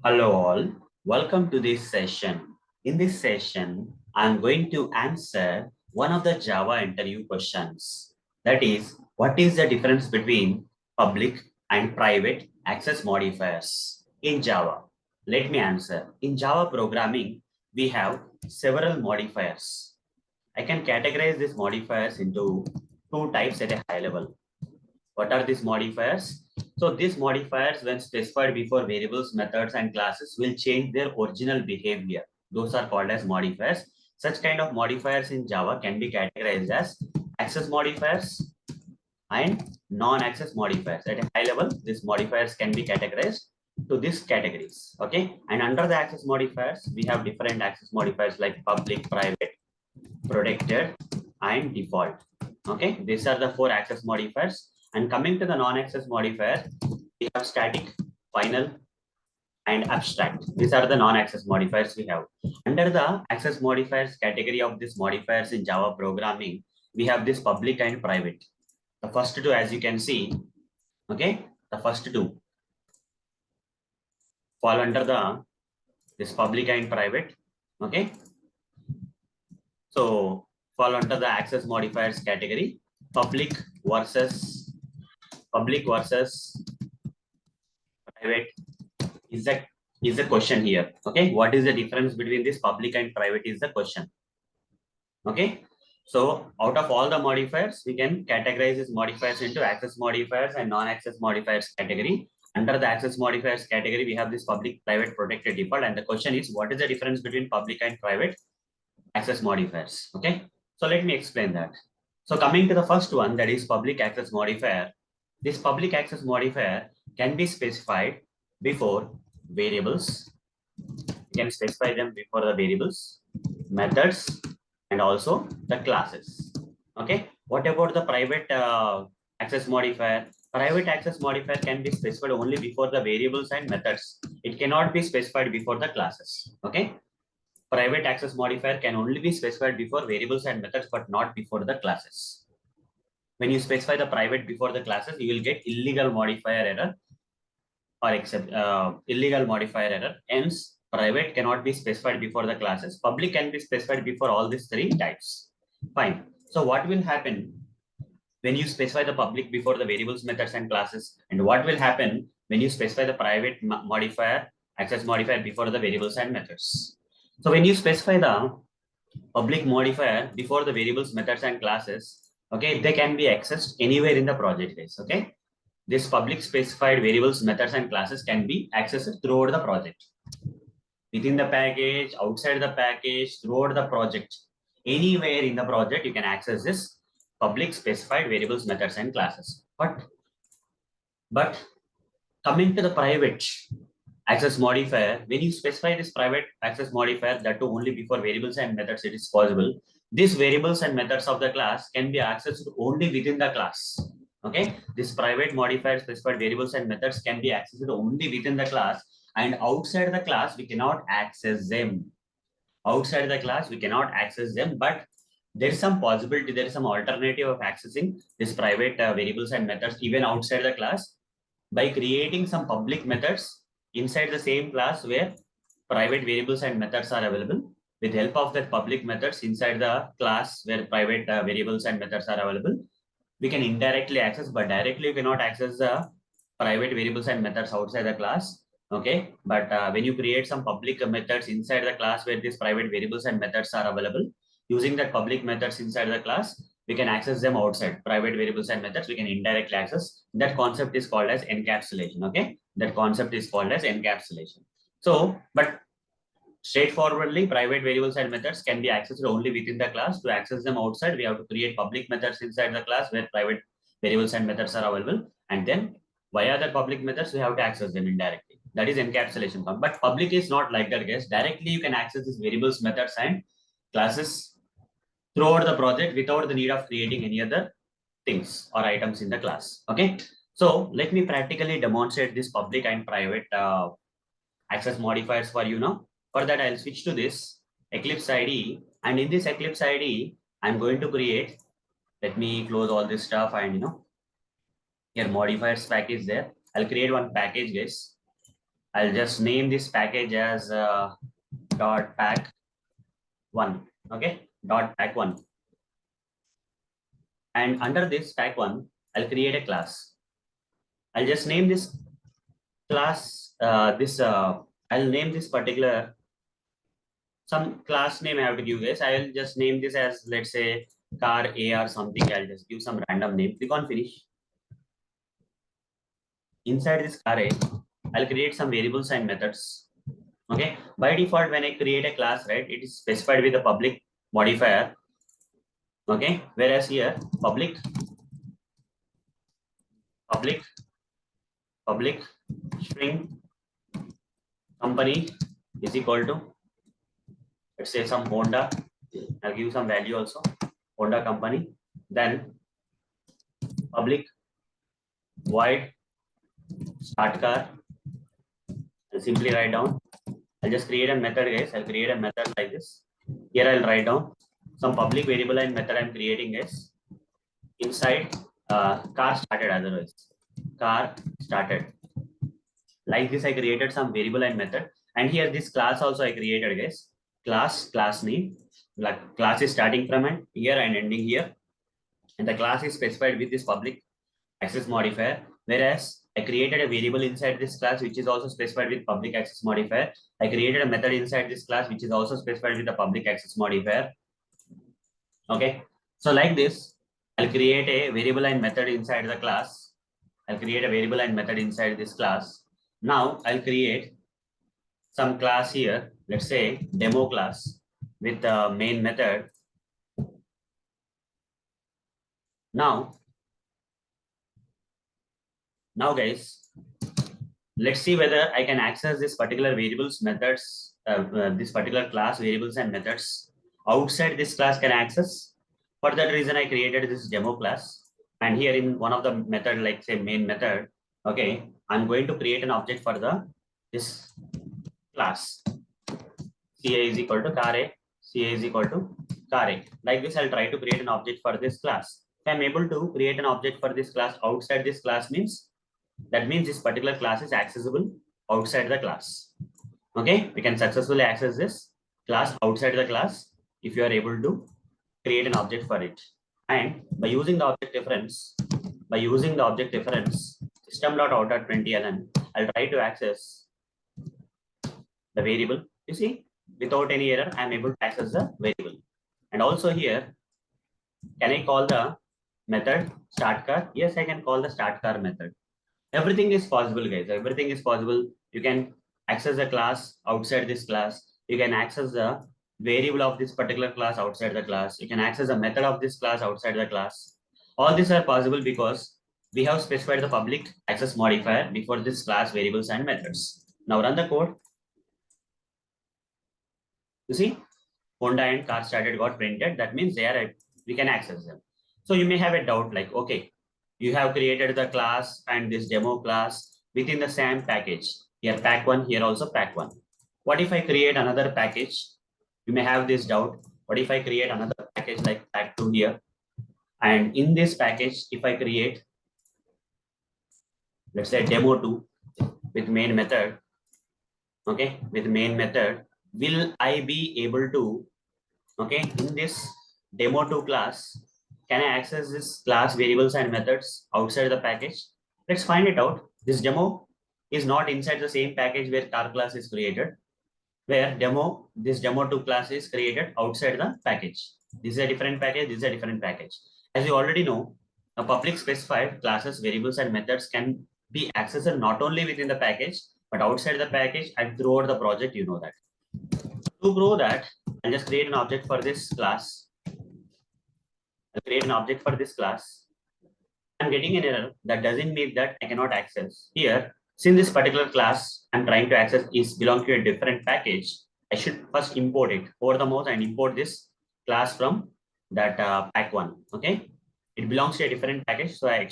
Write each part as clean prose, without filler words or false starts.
Hello all, welcome to this session. In this session, I'm going to answer one of the Java interview questions. That is, what is the difference between public and private access modifiers in Java? Let me answer. In Java programming, we have several modifiers. I can categorize these modifiers into two types at a high level. What are these modifiers? So these modifiers, when specified before variables, methods, and classes, will change their original behavior. Those are called as modifiers. Such kind of modifiers in Java can be categorized as access modifiers and non-access modifiers. At a high level, these modifiers can be categorized to these categories. Okay. And under the access modifiers, we have different access modifiers like public, private, protected, and default. Okay. These are the four access modifiers. And coming to the non-access modifier, we have static, final, and abstract. These are the non-access modifiers we have. Under the access modifiers category of these modifiers in Java programming, we have this public and private. The first two, as you can see, okay, the first two fall under this public and private, okay. So fall under the access modifiers category, public versus private is the question here. Okay, what is the difference between this public and private is the question. Okay, so out of all the modifiers, we can categorize these modifiers into access modifiers and non-access modifiers category. Under the access modifiers category, we have this public, private, protected, default, and the question is, what is the difference between public and private access modifiers? Okay, so let me explain that. So coming to the first one, that is public access modifier. This public access modifier can be specified before variables. You can specify them before the variables, methods, and also the classes. Okay. What about the private access modifier? Private access modifier can be specified only before the variables and methods. It cannot be specified before the classes. Okay. Private access modifier can only be specified before variables and methods, but not before the classes. When you specify the private before the classes, you will get illegal modifier error or except illegal modifier error. Hence, private cannot be specified before the classes. Public can be specified before all these three types. Fine. So what will happen when you specify the public before the variables, methods, and classes? And what will happen when you specify the private modifier, access modifier before the variables and methods? So when you specify the public modifier before the variables, methods, and classes, okay, they can be accessed anywhere in the project base. Okay, this public specified variables, methods, and classes can be accessed throughout the project, within the package, outside the package, throughout the project, anywhere in the project you can access this public specified variables, methods, and classes. But coming to the private access modifier, when you specify this private access modifier, that too only before variables and methods it is possible. These variables and methods of the class can be accessed only within the class. Okay, this private modifier specified variables and methods can be accessed only within the class, and outside the class we cannot access them. Outside the class we cannot access them, but there is some possibility, there is some alternative of accessing this private variables and methods even outside the class by creating some public methods inside the same class where private variables and methods are available. With help of that public methods inside the class where private variables and methods are available, we can indirectly access, but directly you cannot access the private variables and methods outside the class. Okay, but when you create some public methods inside the class where these private variables and methods are available, using that public methods inside the class, we can access them outside. Private variables and methods we can indirectly access. That concept is called as encapsulation. Okay, that concept is called as encapsulation. So, but straightforwardly, private variables and methods can be accessed only within the class. To access them outside, we have to create public methods inside the class where private variables and methods are available. And then via the public methods, we have to access them indirectly. That is encapsulation. But public is not like that, guys. Directly, you can access these variables, methods, and classes throughout the project without the need of creating any other things or items in the class. Okay. So let me practically demonstrate this public and private access modifiers for you now. For that, I'll switch to this Eclipse IDE. And in this Eclipse IDE, I'm going to create, let me close all this stuff and here modifiers package there. I'll create one package, guys. I'll just name this package as dot pack one. Okay, dot pack one. And under this pack one, I'll create a class. I'll just name this class. I'll name this particular some class name I have to give this. I will just name this as, let's say, car A or something. I'll just give some random name. Click on finish. Inside this car A, I'll create some variables and methods. Okay. By default, when I create a class, right, it is specified with a public modifier. Okay. Whereas here, public string company is equal to, let's say, some Honda. I'll give some value also. Honda company. Then public void start car. I'll simply write down. I'll just create a method, guys. I'll create a method like this. Here I'll write down some public variable and method I'm creating, guys. Inside car started, otherwise car started. Like this, I created some variable and method. And here this class also I created, guys. Class name. Like class is starting from and here and ending here. And the class is specified with this public access modifier. Whereas I created a variable inside this class, which is also specified with public access modifier. I created a method inside this class, which is also specified with the public access modifier. Okay. So like this, I'll create a variable and method inside the class. I'll create a variable and method inside this class. Now I'll create some class here. Let's say demo class with the main method. Now guys, let's see whether I can access this particular variables methods, this particular class variables and methods outside this class can access. For that reason, I created this demo class. And here in one of the method, like say main method, okay, I'm going to create an object for this class. CA is equal to car A, CA is equal to car A. Like this, I'll try to create an object for this class. If I'm able to create an object for this class outside this class means, that means this particular class is accessible outside the class. Okay, we can successfully access this class outside the class if you are able to create an object for it. And by using the object difference, system.out.println, I'll try to access the variable. You see, without any error, I'm able to access the variable. And also here, can I call the method start car? Yes, I can call the start car method. Everything is possible, guys. Everything is possible. You can access the class outside this class. You can access the variable of this particular class outside the class. You can access the method of this class outside the class. All these are possible because we have specified the public access modifier before this class variables and methods. Now run the code. You see, Honda and car started got printed. That means we can access them. So you may have a doubt like, okay, you have created the class and this demo class within the same package. Here pack one, here also pack one. What if I create another package? You may have this doubt. What if I create another package like pack two here? And in this package, if I create, let's say demo two with main method, okay, with main method, will I be able to, okay, in this demo two class, can I access this class variables and methods outside the package? Let's find it out. This demo is not inside the same package where car class is created, where this demo 2 class is created outside the package. This is a different package, this is a different package. As you already know, a public specified classes, variables, and methods can be accessed not only within the package, but outside the package and throughout the project, you know that. To grow that, I'll just create an object for this class. I'll create an object for this class. I'm getting an error. That doesn't mean that I cannot access. Here, since this particular class I'm trying to access is belong to a different package, I should first import it over the mouse and import this class from that pack one. Okay, it belongs to a different package, so I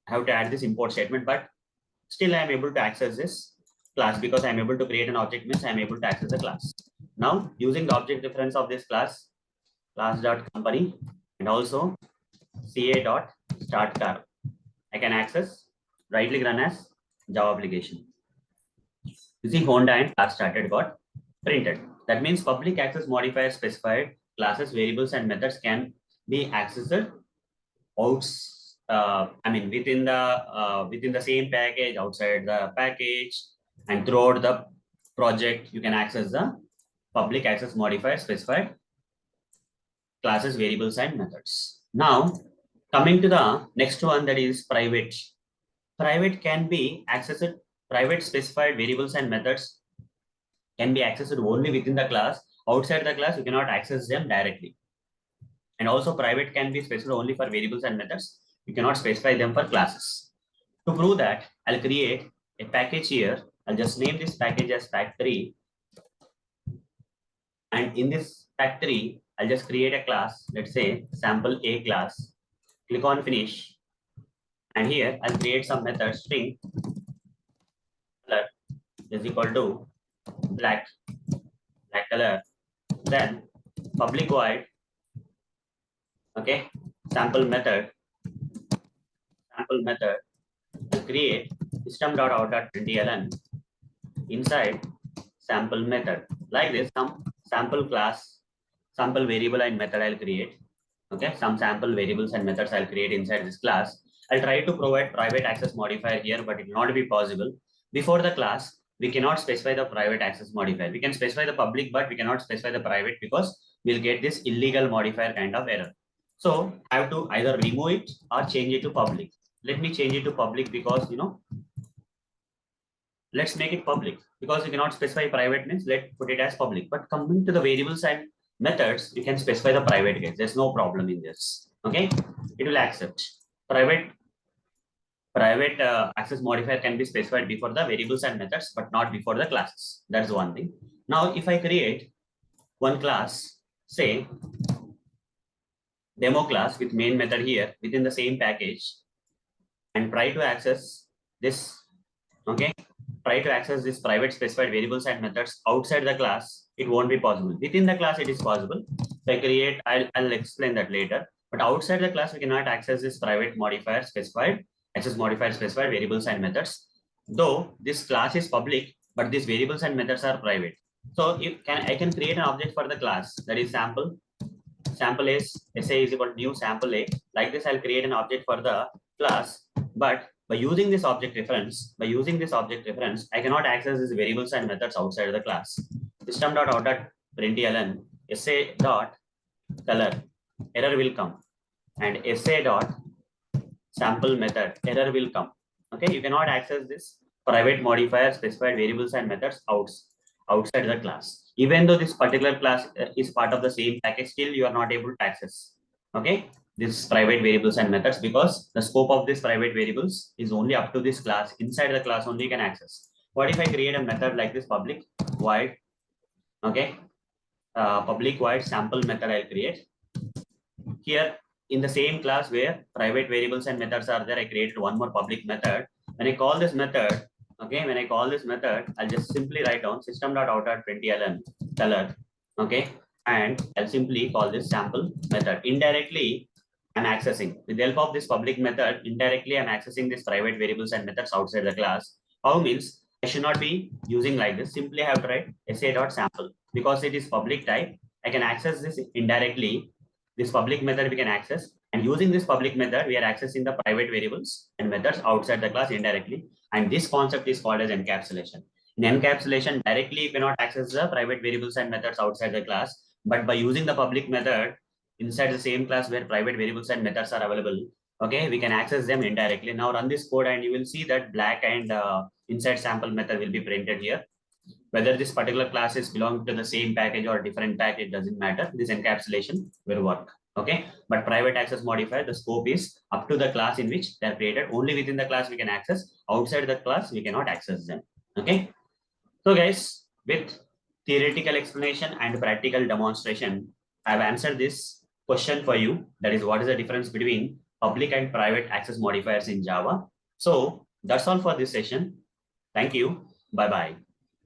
have to add this import statement, but still I am able to access this class because I am able to create an object means I am able to access the class. Now using the object reference of this class.company and also ca.startCar, I can access, right click run as Java application. You see Honda and class started got printed. That means public access modifier specified classes, variables, and methods can be accessed within the same package, outside the package, and throughout the project, you can access the public access modifier specified classes, variables, and methods. Now, coming to the next one, that is private. Private can be accessed, private specified variables and methods can be accessed only within the class. Outside the class, you cannot access them directly. And also private can be specified only for variables and methods. You cannot specify them for classes. To prove that, I'll create a package here. I'll just name this package as pack3. And in this pack3, I'll just create a class, let's say sample A class. Click on finish. And here I'll create some method string color is equal to black color. Then public void, okay, sample method will create system.out.println inside sample method. Like this, some sample class, sample variable and method I'll create. Okay, some sample variables and methods I'll create inside this class. I'll try to provide private access modifier here, but it will not be possible. Before the class, we cannot specify the private access modifier. We can specify the public, but we cannot specify the private because we'll get this illegal modifier kind of error. So I have to either remove it or change it to public. Let me change it to public because, let's make it public because you cannot specify private means let's put it as public. But coming to the variables and methods, you can specify the private case. There's no problem in this. Okay, it will accept private access modifier can be specified before the variables and methods, but not before the classes. That's one thing. Now, if I create one class, say demo class with main method here within the same package, and try to access this, okay, try to access this private specified variables and methods outside the class, it won't be possible. Within the class, it is possible. So I create, I'll explain that later. But outside the class, we cannot access this private modifier specified, access modifier specified variables and methods. Though this class is public, but these variables and methods are private. So I can create an object for the class that is sample A, SA is equal to new sample A. Like this, I'll create an object for the class, but by using this object reference, I cannot access these variables and methods outside the class. System.out.println SA.color error will come, and SA.sample method error will come. Okay, you cannot access this private modifier specified variables and methods outside the class. Even though this particular class is part of the same package, still you are not able to access. Okay, this private variables and methods because the scope of this private variables is only up to this class. Inside the class only you can access. What if I create a method like this public void, okay, public void sample method I'll create. Here in the same class where private variables and methods are there, I created one more public method. When I call this method, I'll just simply write down system.out.println color, okay, and I'll simply call this sample method. Indirectly, I'm accessing with the help of this public method. Indirectly, I'm accessing these private variables and methods outside the class. How means I should not be using like this. Simply I have to write SA.sample because it is public type. I can access this indirectly. This public method we can access, and using this public method, we are accessing the private variables and methods outside the class indirectly. And this concept is called as encapsulation. In encapsulation, directly you cannot access the private variables and methods outside the class, but by using the public method inside the same class where private variables and methods are available, okay, we can access them indirectly. Now run this code and you will see that black and inside sample method will be printed here. Whether this particular class is belong to the same package or different package, it doesn't matter. This encapsulation will work. Okay, but private access modifier, the scope is up to the class in which they are created. Only within the class we can access. Outside the class, we cannot access them. Okay. So guys, with theoretical explanation and practical demonstration, I have answered this question for you. That is, what is the difference between public and private access modifiers in Java? So that's all for this session. Thank you. Bye-bye.